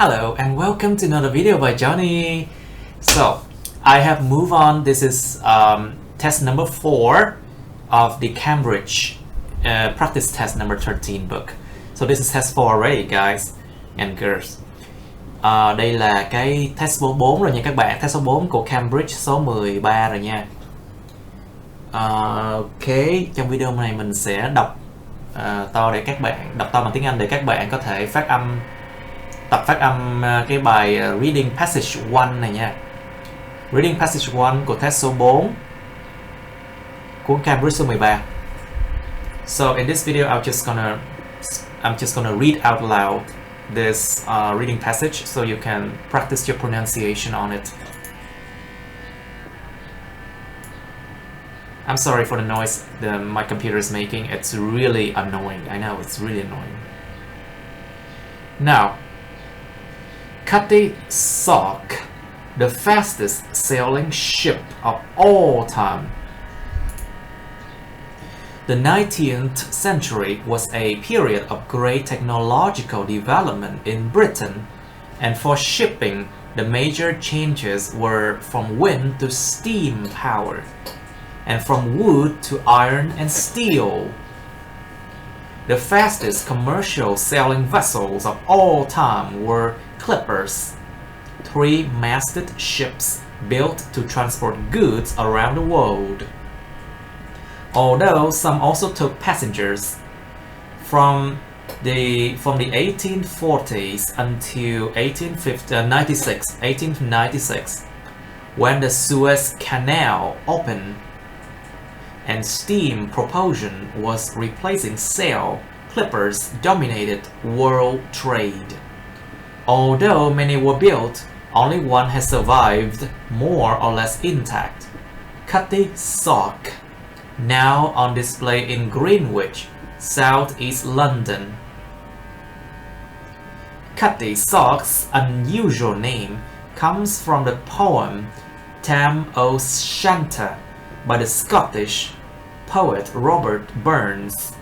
Hello and welcome to another video by Johnny. So I have moved on. This is test number 4 of the Cambridge practice test number 13 book. So this is test 4 already guys and girls. Đây là cái test số 4 rồi nha các bạn, test số 4 của Cambridge số 13 rồi nha. Ok, trong video này mình sẽ đọc to để các bạn đọc to bằng tiếng Anh để các bạn có thể tập phát âm cái bài reading passage 1 này nha. Reading passage 1 của test số 4 của Cambridge số 13. So in this video I'm just gonna read out loud this reading passage so you can practice your pronunciation on it. I'm sorry for the noise my computer is making. It's really annoying. I know, it's really annoying. Now, Cutty Sark, the fastest sailing ship of all time. The 19th century was a period of great technological development in Britain, and for shipping, the major changes were from wind to steam power, and from wood to iron and steel. The fastest commercial sailing vessels of all time were clippers, 3-masted ships built to transport goods around the world. Although some also took passengers, from the 1840s until 1896, when the Suez Canal opened and steam propulsion was replacing sail, clippers dominated world trade. Although many were built, only one has survived more or less intact. Cutty Sark, now on display in Greenwich, southeast London. Cutty Sark's unusual name comes from the poem Tam o' Shanter by the Scottish poet Robert Burns.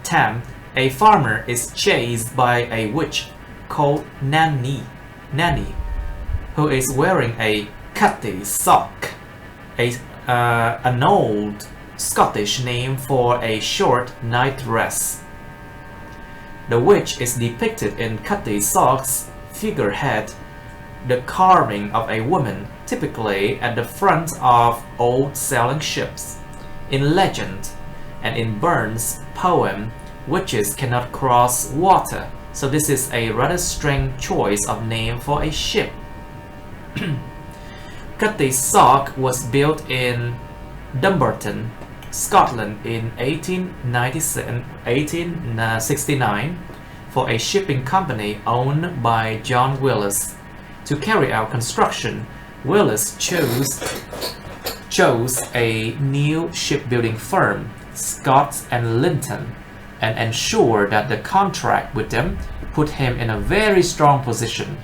Tam, a farmer, is chased by a witch called Nanny, who is wearing a cutty sock, an old Scottish name for a short night dress. The witch is depicted in Cutty Sark's figurehead, the carving of a woman, typically at the front of old sailing ships. In legend and in Burns' poem, witches cannot cross water, so this is a rather strange choice of name for a ship. Cutty Sark was built in Dumbarton, Scotland in 1869 for a shipping company owned by John Willis. To carry out construction, Willis chose a new shipbuilding firm, Scott and Linton, and ensured that the contract with them put him in a very strong position.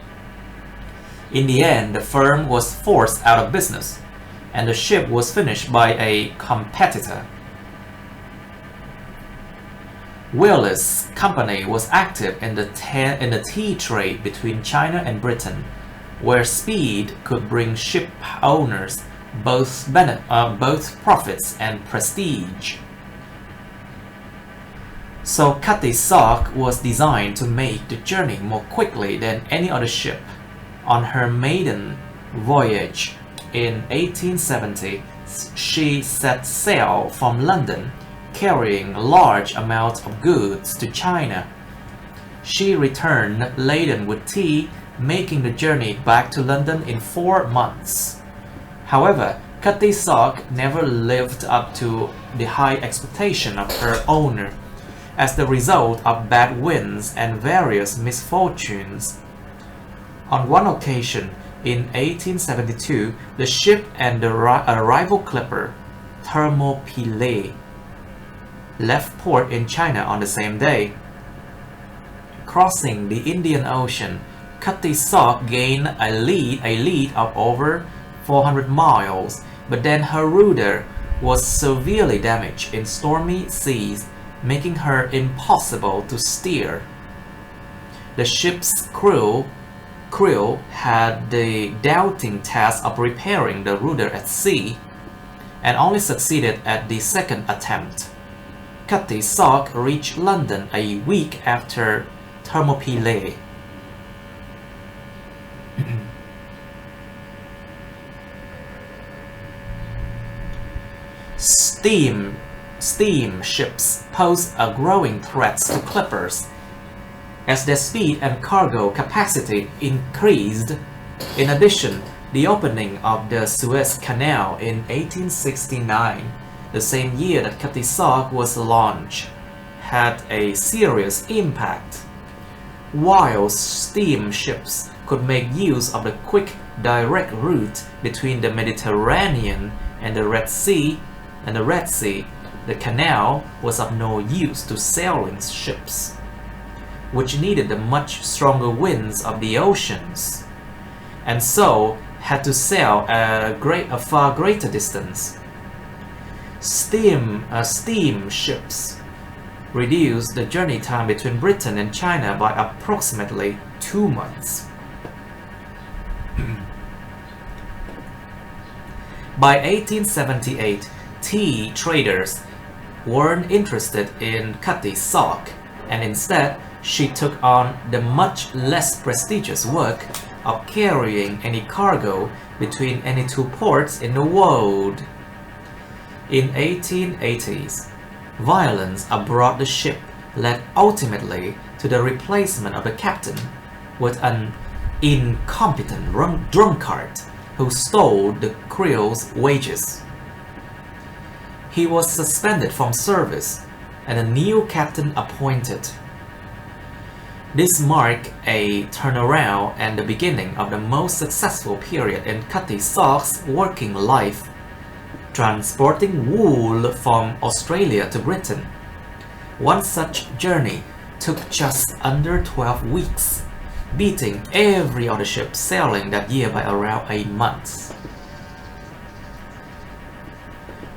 In the end, the firm was forced out of business, and the ship was finished by a competitor. Willis' company was active in the tea trade between China and Britain, where speed could bring ship owners both profits and prestige. So Cutty Sark was designed to make the journey more quickly than any other ship. On her maiden voyage in 1870, she set sail from London, carrying large amounts of goods to China. She returned laden with tea, making the journey back to London in 4 months. However, Cutty Sark never lived up to the high expectation of her owner, as the result of bad winds and various misfortunes. On one occasion, in 1872, the ship and a rival clipper, Thermopylae, left port in China on the same day. Crossing the Indian Ocean, Cutty Sark gained a lead of over 400 miles, but then her rudder was severely damaged in stormy seas, making her impossible to steer. The ship's crew crew had the daunting task of repairing the rudder at sea and only succeeded at the second attempt. Cutty Sark reached London a week after Thermopylae. Steamships pose a growing threat to clippers as their speed and cargo capacity increased. In addition, the opening of the Suez Canal in 1869, the same year that Cutty Sark was launched, had a serious impact. While steamships could make use of the quick, direct route between the Mediterranean and the Red Sea, the canal was of no use to sailing ships, which needed the much stronger winds of the oceans, and so had to sail a far greater distance. Steamships reduced the journey time between Britain and China by approximately 2 months. By 1878, tea traders weren't interested in Cutty Sark, and instead she took on the much less prestigious work of carrying any cargo between any two ports in the world. In 1880s, violence aboard the ship led ultimately to the replacement of the captain with an incompetent drunkard who stole the crew's wages. He was suspended from service and a new captain appointed. This marked a turnaround and the beginning of the most successful period in Cutty Sark's working life, transporting wool from Australia to Britain. One such journey took just under 12 weeks, beating every other ship sailing that year by around a month.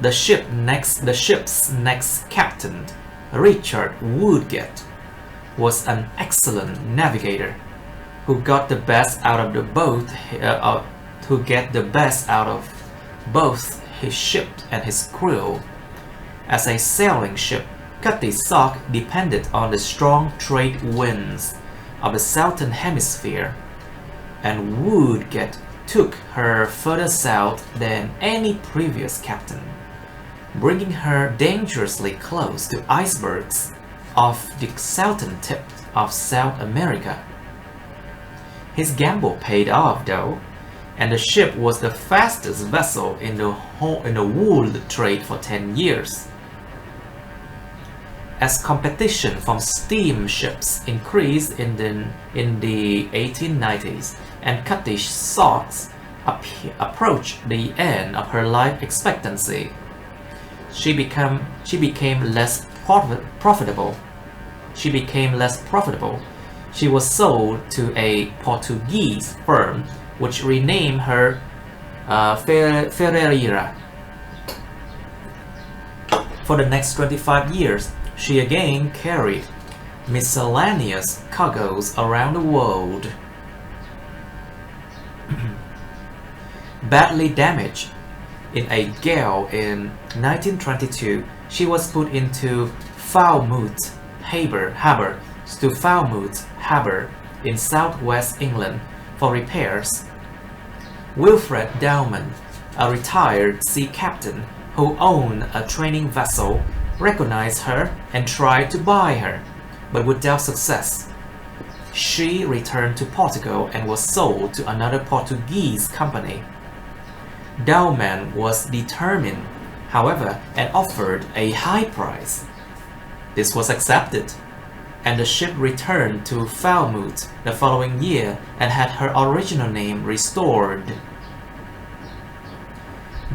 The ship's next captain, Richard Woodgate, was an excellent navigator who got the best out of both his ship and his crew. As a sailing ship, Cutty Sark depended on the strong trade winds of the southern hemisphere, and Woodgate took her further south than any previous captain, bringing her dangerously close to icebergs off the southern tip of South America. His gamble paid off though, and the ship was the fastest vessel in the wool trade for 10 years. As competition from steamships increased in the 1890s and Cutty Sark approached the end of her life expectancy, she became less profitable. She was sold to a Portuguese firm which renamed her Ferreira. For the next 25 years, she again carried miscellaneous cargoes around the world. Badly damaged in a gale in 1922, she was put into Falmouth Harbour in southwest England for repairs. Wilfred Dowman, a retired sea captain who owned a training vessel, recognized her and tried to buy her, but without success. She returned to Portugal and was sold to another Portuguese company. Dowman was determined, however, and offered a high price. This was accepted, and the ship returned to Falmouth the following year and had her original name restored.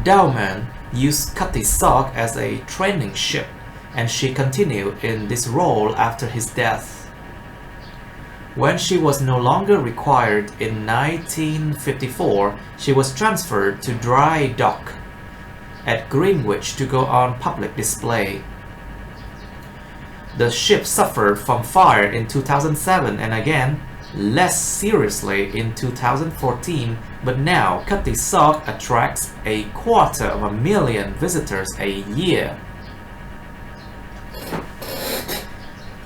Dowman used Cutty Sark as a training ship, and she continued in this role after his death. When she was no longer required in 1954, she was transferred to dry dock at Greenwich to go on public display. The ship suffered from fire in 2007 and again less seriously in 2014, but now Cutty Sock attracts a 250,000 visitors a year.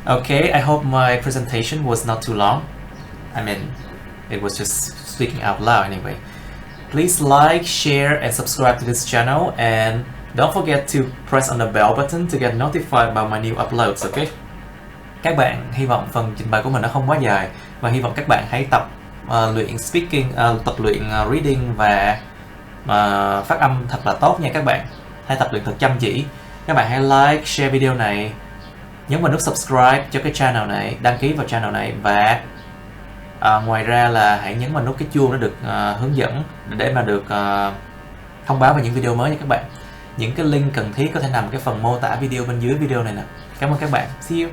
Okay, I hope my presentation was not too long. I mean, it was just speaking out loud anyway. Please like, share, and subscribe to this channel, and don't forget to press on the bell button to get notified by my new uploads, okay? Các bạn, hy vọng phần trình bày của mình nó không quá dài, và hy vọng các bạn hãy tập luyện speaking, tập luyện reading và phát âm thật là tốt nha các bạn. Hãy tập luyện thật chăm chỉ. Các bạn hãy like, share video này, nhấn vào nút subscribe cho cái channel này, đăng ký vào channel này, và ngoài ra là hãy nhấn vào nút cái chuông để được hướng dẫn, để mà được thông báo về những video mới nha các bạn. Những cái link cần thiết có thể nằm cái phần mô tả video bên dưới video này nè. Cảm ơn các bạn. See you.